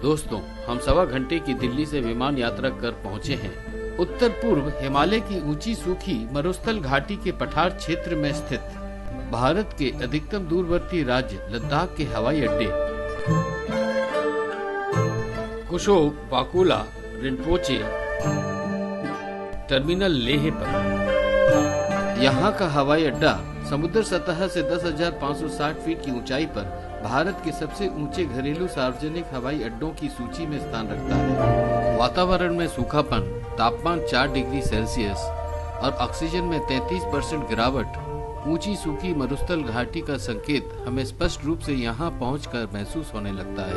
दोस्तों, हम 1.25 घंटे की दिल्ली से विमान यात्रा कर पहुंचे हैं। उत्तर पूर्व हिमालय की ऊंची सूखी मरुस्थल घाटी के पठार क्षेत्र में स्थित भारत के अधिकतम दूरवर्ती राज्य लद्दाख के हवाई अड्डे कुशोक, बाकुला, रिम्पोचे टर्मिनल लेह पर। यहाँ का हवाई अड्डा समुद्र सतह से 10,560 फीट की ऊंचाई पर भारत के सबसे ऊंचे घरेलू सार्वजनिक हवाई अड्डों की सूची में स्थान रखता है। वातावरण में सूखापन, तापमान 4 डिग्री सेल्सियस और ऑक्सीजन में 33% गिरावट ऊंची सूखी मरुस्थल घाटी का संकेत हमें स्पष्ट रूप से यहाँ पहुंचकर महसूस होने लगता है।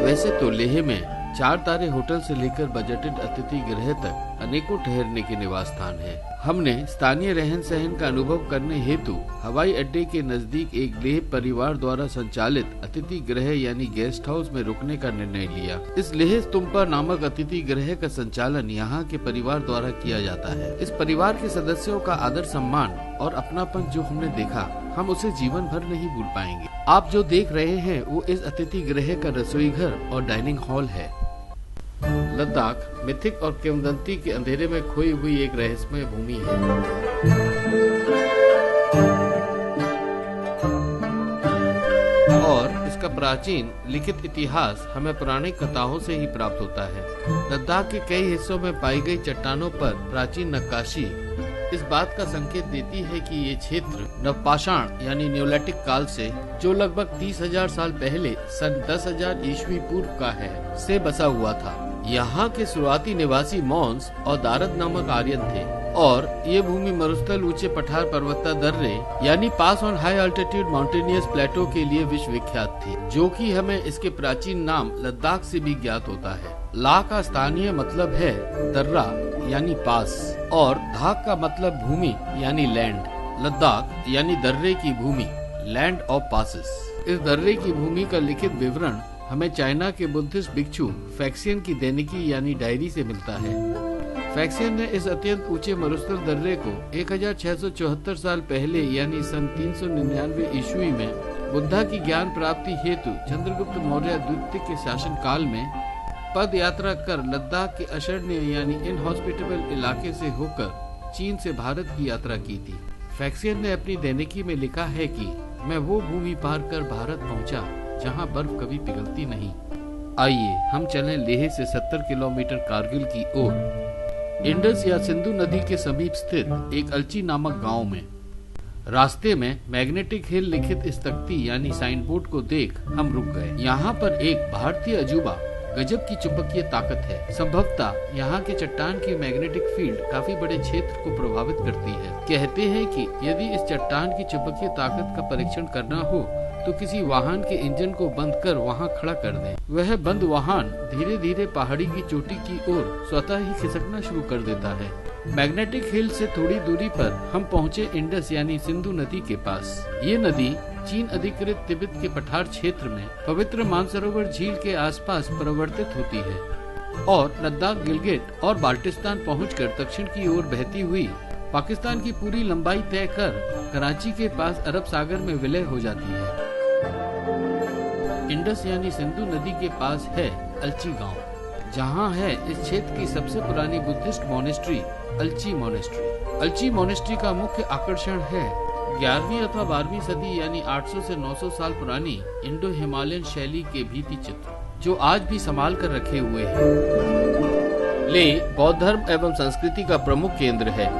वैसे तो लेह में 4 तारे होटल से लेकर बजटेड अतिथि गृह तक अनेकों ठहरने के निवास स्थान है। हमने स्थानीय रहन सहन का अनुभव करने हेतु हवाई अड्डे के नजदीक एक लेह परिवार द्वारा संचालित अतिथि गृह यानी गेस्ट हाउस में रुकने का निर्णय लिया। इस लेह स्तुम्पा नामक अतिथि गृह का संचालन यहाँ के परिवार द्वारा किया जाता है। इस परिवार के सदस्यों का आदर सम्मान और अपनापन जो हमने देखा, हम उसे जीवन भर नहीं भूल पाएंगे। आप जो देख रहे हैं वो इस अतिथि गृह का रसोई घर और डाइनिंग हॉल है। लद्दाख मिथिक और किंवदंती के अंधेरे में खोई हुई एक रहस्यमय भूमि है। और इसका प्राचीन लिखित इतिहास हमें पुरानी कथाओं से ही प्राप्त होता है। लद्दाख के कई हिस्सों में पाई गई चट्टानों पर प्राचीन नक्काशी इस बात का संकेत देती है कि ये क्षेत्र नवपाषाण यानी न्योलिथिक काल से, जो लगभग 30,000 साल पहले सन 10,000 ईस्वी पूर्व का है, से बसा हुआ था। यहाँ के शुरुआती निवासी मॉन्स और दारद नामक आर्यन थे और ये भूमि मरुस्थल ऊंचे पठार पर्वता दर्रे यानी pass on high altitude mountainous plateau के लिए विश्व विख्यात थी, जो कि हमें इसके प्राचीन नाम लद्दाख से भी ज्ञात होता है। ला का स्थानीय मतलब है दर्रा यानी पास और धाक का मतलब भूमि यानी लैंड। लद्दाख यानी दर्रे की भूमि, लैंड ऑफ पासेस। इस दर्रे की भूमि का लिखित विवरण हमें चाइना के बुद्धिस्ट भिक्षु फैक्सियन की दैनिकी यानी डायरी से मिलता है। फैक्सियन ने इस अत्यंत ऊंचे मरुस्थल दर्रे को 1674 साल पहले यानी सन 399 ईस्वी में बुद्धा की ज्ञान प्राप्ति हेतु चंद्रगुप्त मौर्य द्वितीय के शासन काल में पद यात्रा कर लद्दाख के अशरण्य यानी इनहॉस्पिटेबल इलाके से होकर चीन से भारत की यात्रा की थी। फैक्सियन ने अपनी दैनिकी में लिखा है कि मैं वो भूमि पार कर भारत पहुंचा जहां बर्फ कभी पिघलती नहीं। आइए हम चलें लेह से 70 किलोमीटर कारगिल की ओर, इंडस या सिंधु नदी के समीप स्थित एक अलची नामक गांव में। रास्ते में मैग्नेटिक हिल लिखित इस तख्ती यानी साइन बोर्ड को देख हम रुक गए। यहाँ पर एक भारतीय अजूबा गजब की चुंबकीय ताकत है। संभवतः यहाँ के चट्टान की मैग्नेटिक फील्ड काफी बड़े क्षेत्र को प्रभावित करती है। कहते हैं कि यदि इस चट्टान की चुंबकीय ताकत का परीक्षण करना हो तो किसी वाहन के इंजन को बंद कर वहाँ खड़ा कर दें। वह बंद वाहन धीरे धीरे पहाड़ी की चोटी की ओर स्वतः ही खिसकना शुरू कर देता है। मैग्नेटिक हिल से थोड़ी दूरी पर हम पहुँचे इंडस यानी सिंधु नदी के पास। ये नदी चीन अधिकृत तिब्बत के पठार क्षेत्र में पवित्र मानसरोवर झील के आसपास प्रवर्तित होती है और लद्दाख, गिलगित और बाल्टिस्तान पहुंचकर दक्षिण की ओर बहती हुई पाकिस्तान की पूरी लंबाई तय कर कराची के पास अरब सागर में विलय हो जाती है। इंडस यानी सिंधु नदी के पास है अलची गांव, जहां है इस क्षेत्र की सबसे पुरानी Buddhist monastery Alchi monastery. Alchi monastery का मुख्य आकर्षण है 11वीं अथवा 12वीं सदी यानी 800 से 900 साल पुरानी इंडो हिमालयन शैली के भित्ति चित्र, जो आज भी संभाल कर रखे हुए हैं। लेह बौद्ध धर्म एवं संस्कृति का प्रमुख केंद्र है।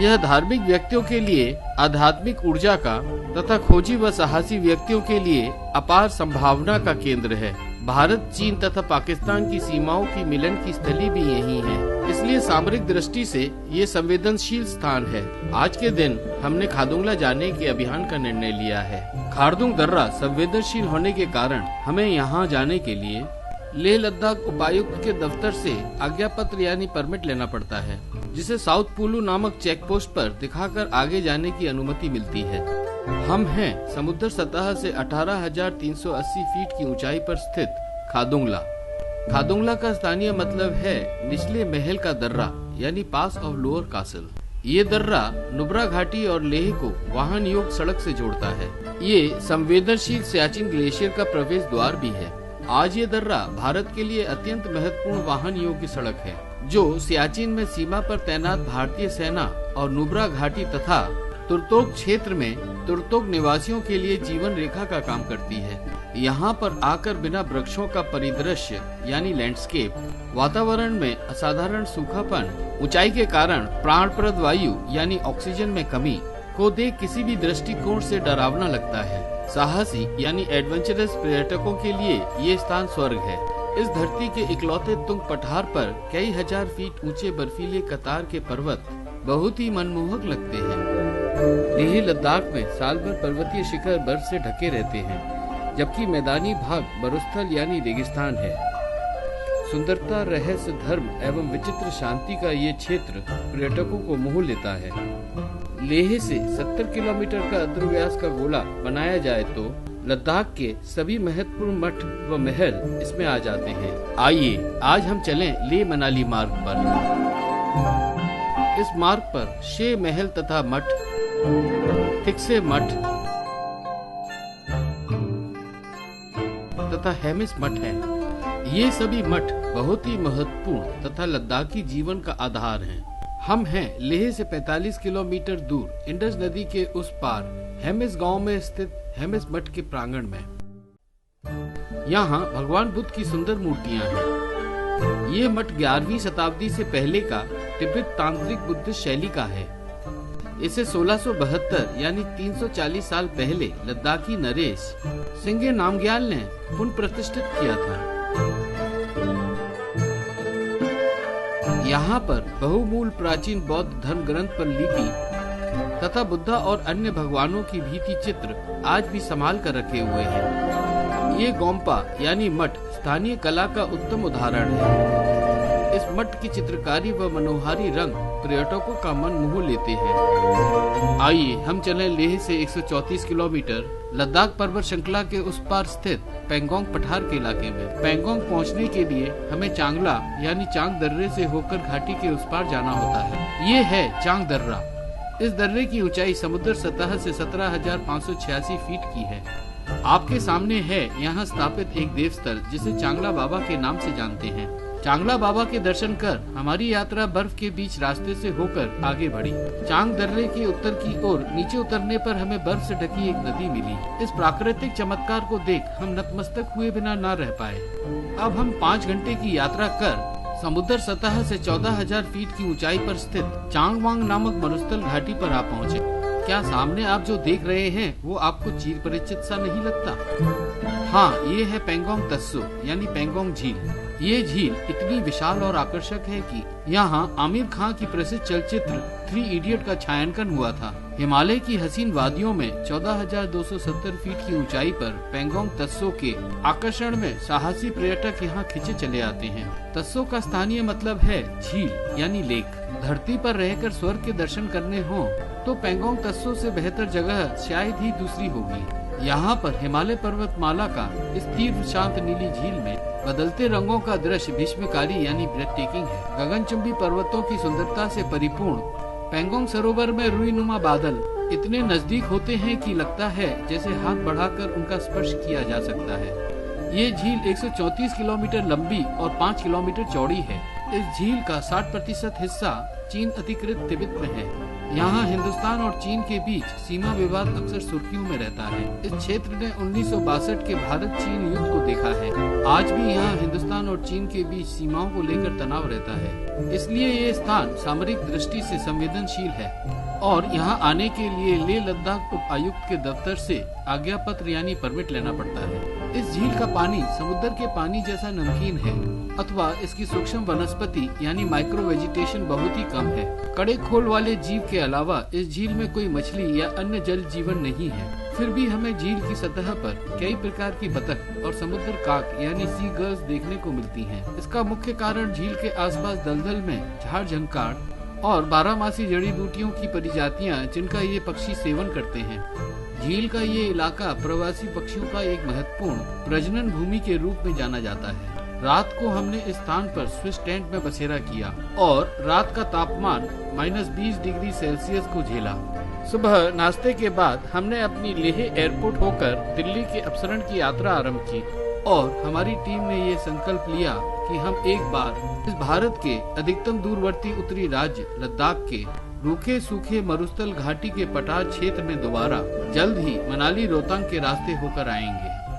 यह धार्मिक व्यक्तियों के लिए आध्यात्मिक ऊर्जा का तथा खोजी व साहसी व्यक्तियों के लिए अपार संभावना का केंद्र है। भारत, चीन तथा पाकिस्तान की सीमाओं की मिलन की स्थली भी यही है, इसलिए सामरिक दृष्टि से ये संवेदनशील स्थान है। आज के दिन हमने खारदुंगला जाने के अभियान का निर्णय लिया है। खारदुंग दर्रा संवेदनशील होने के कारण हमें यहाँ जाने के लिए लेह लद्दाख उपायुक्त के दफ्तर से आज्ञा पत्र यानी परमिट लेना पड़ता है, जिसे साउथ पुलू नामक चेक पोस्ट पर दिखाकर आगे जाने की अनुमति मिलती है। हम हैं समुद्र सतह से 18,380 फीट की ऊंचाई पर स्थित खारदुंगला। खारदुंगला का स्थानीय मतलब है निचले महल का दर्रा यानी पास ऑफ लोअर कासल। ये दर्रा नुब्रा घाटी और लेह को वाहन योग्य सड़क से जोड़ता है। ये संवेदनशील सियाचिन ग्लेशियर का प्रवेश द्वार भी है। आज ये दर्रा भारत के लिए अत्यंत महत्वपूर्ण वाहन योग्य सड़क है, जो सियाचिन में सीमा पर तैनात भारतीय सेना और नुब्रा घाटी तथा तुर्तोक क्षेत्र में तुर्तोक निवासियों के लिए जीवन रेखा का काम करती है। यहाँ पर आकर बिना वृक्षों का परिदृश्य यानी लैंडस्केप, वातावरण में असाधारण सूखापन, ऊंचाई के कारण प्राणप्रद वायु यानी ऑक्सीजन में कमी को देख किसी भी दृष्टिकोण से डरावना लगता है। साहसी यानी एडवेंचरस पर्यटकों के लिए ये स्थान स्वर्ग है। इस धरती के इकलौते तुंग पठार पर कई हजार फीट ऊंचे बर्फीले कतार के पर्वत बहुत ही मनमोहक लगते हैं। लेह लद्दाख में साल भर पर्वतीय शिखर बर्फ से ढके रहते हैं, जबकि मैदानी भाग मरुस्थल यानी रेगिस्तान है। सुंदरता, रहस्य, धर्म एवं विचित्र शांति का ये क्षेत्र पर्यटकों को मोह लेता है। लेह से 70 किलोमीटर का अन्तर्व्यास का गोला बनाया जाए तो लद्दाख के सभी महत्वपूर्ण मठ व महल इसमें आ जाते हैं। आइए आज हम चलें लेह मनाली मार्ग पर। इस मार्ग पर शे महल तथा मठ, थिक्से मठ तथा हेमिस मठ हैं। ये सभी मठ बहुत ही महत्वपूर्ण तथा लद्दाखी जीवन का आधार हैं। हम हैं लेह से 45 किलोमीटर दूर इंडस नदी के उस पार हेमिस गांव में स्थित हेमिस मठ के प्रांगण में। यहाँ भगवान बुद्ध की सुंदर मूर्तियाँ हैं। ये मठ 11वीं शताब्दी से पहले का तिब्बत तांत्रिक बुद्धिस्ट शैली का है। इसे 1672 यानी 340 साल पहले लद्दाखी नरेश सिंगे नामग्याल ने पुनः प्रतिष्ठित किया था। यहाँ पर बहुमूल प्राचीन बौद्ध धर्म ग्रंथ पर लिपि तथा बुद्धा और अन्य भगवानों की भित्ति चित्र आज भी संभाल कर रखे हुए हैं। ये गोम्पा यानी मठ स्थानीय कला का उत्तम उदाहरण है। इस मठ की चित्रकारी व मनोहारी रंग पर्यटकों का मन मोह लेते हैं। आइए हम चलें लेह से 134 किलोमीटर लद्दाख पर्वत श्रृंखला के उस पार स्थित पेंगोंग पठार के इलाके में। पेंगोंग पहुंचने के लिए हमें चांगला यानी चांग दर्रे से होकर घाटी के उस पार जाना होता है। ये है चांग दर्रा। इस दर्रे की ऊंचाई समुद्र सतह से 17,586 फीट की है। आपके सामने है यहाँ स्थापित एक देवस्थल जिसे चांगला बाबा के नाम से जानते हैं। चांगला बाबा के दर्शन कर हमारी यात्रा बर्फ के बीच रास्ते से होकर आगे बढ़ी। चांग दर्रे के उत्तर की ओर नीचे उतरने पर हमें बर्फ से ढकी एक नदी मिली। इस प्राकृतिक चमत्कार को देख हम नतमस्तक हुए बिना न रह पाए। अब हम 5 घंटे की यात्रा कर समुद्र सतह से 14,000 फीट की ऊंचाई पर स्थित चांगवांग नामक मरुस्थल घाटी पर आ पहुँचे। क्या सामने आप जो देख रहे हैं वो आपको चीर परिचित सा नहीं लगता? हाँ, ये है पेंगोंग तस्सो यानी पेंगोंग झील। ये झील इतनी विशाल और आकर्षक है कि यहाँ आमिर खान की प्रसिद्ध चलचित्र 3 इडियट का छायांकन हुआ था। हिमालय की हसीन वादियों में 14,270 फीट की ऊंचाई पर पेंगोंग तस्सो के आकर्षण में साहसी पर्यटक यहाँ खिंचे चले आते हैं। तस्सो का स्थानीय मतलब है झील यानी लेक। धरती पर रहकर स्वर्ग के दर्शन करने हो तो पेंगोंग तस्सो से बेहतर जगह शायद ही दूसरी होगी। यहाँ पर हिमालय पर्वतमाला का इस तीव्र शांत नीली झील में बदलते रंगों का दृश्य भीष्मकारी यानी ब्रेथटेकिंग है। गगनचुंबी पर्वतों की सुंदरता से परिपूर्ण पेंगोंग सरोवर में रुईनुमा बादल इतने नजदीक होते हैं कि लगता है जैसे हाथ बढ़ाकर उनका स्पर्श किया जा सकता है। ये झील 134 किलोमीटर लंबी और 5 किलोमीटर चौड़ी है। इस झील का 60% हिस्सा चीन अधिकृत तिब्बत में है। यहाँ हिंदुस्तान और चीन के बीच सीमा विवाद अक्सर सुर्खियों में रहता है। इस क्षेत्र ने 1962 के भारत चीन युद्ध को देखा है। आज भी यहाँ हिंदुस्तान और चीन के बीच सीमाओं को लेकर तनाव रहता है। इसलिए ये स्थान सामरिक दृष्टि से संवेदनशील है और यहाँ आने के लिए लेह लद्दाख उप आयुक्त के दफ्तर से आज्ञा पत्र यानी परमिट लेना पड़ता है। इस झील का पानी समुद्र के पानी जैसा नमकीन है अथवा इसकी सूक्ष्म वनस्पति यानी माइक्रो वेजिटेशन बहुत ही कम है। कड़े खोल वाले जीव के अलावा इस झील में कोई मछली या अन्य जल जीवन नहीं है। फिर भी हमें झील की सतह पर कई प्रकार की बतख और समुद्र काक यानी सी गर्ल्स देखने को मिलती हैं। इसका मुख्य कारण झील के आसपास दलदल में झाड़ झंकार और 12मासी जड़ी बूटियों की प्रजातियां जिनका ये पक्षी सेवन करते हैं। झील का ये इलाका प्रवासी पक्षियों का एक महत्वपूर्ण प्रजनन भूमि के रूप में जाना जाता है। रात को हमने इस स्थान पर स्विस टेंट में बसेरा किया और रात का तापमान -20 डिग्री सेल्सियस को झेला। सुबह नाश्ते के बाद हमने अपनी लेह एयरपोर्ट होकर दिल्ली के अपसरण की यात्रा आरंभ की और हमारी टीम ने ये संकल्प लिया कि हम एक बार इस भारत के अधिकतम दूरवर्ती उत्तरी राज्य लद्दाख के रूखे सूखे मरुस्थल घाटी के पठार क्षेत्र में दोबारा जल्द ही मनाली रोहतांग के रास्ते होकर आएंगे।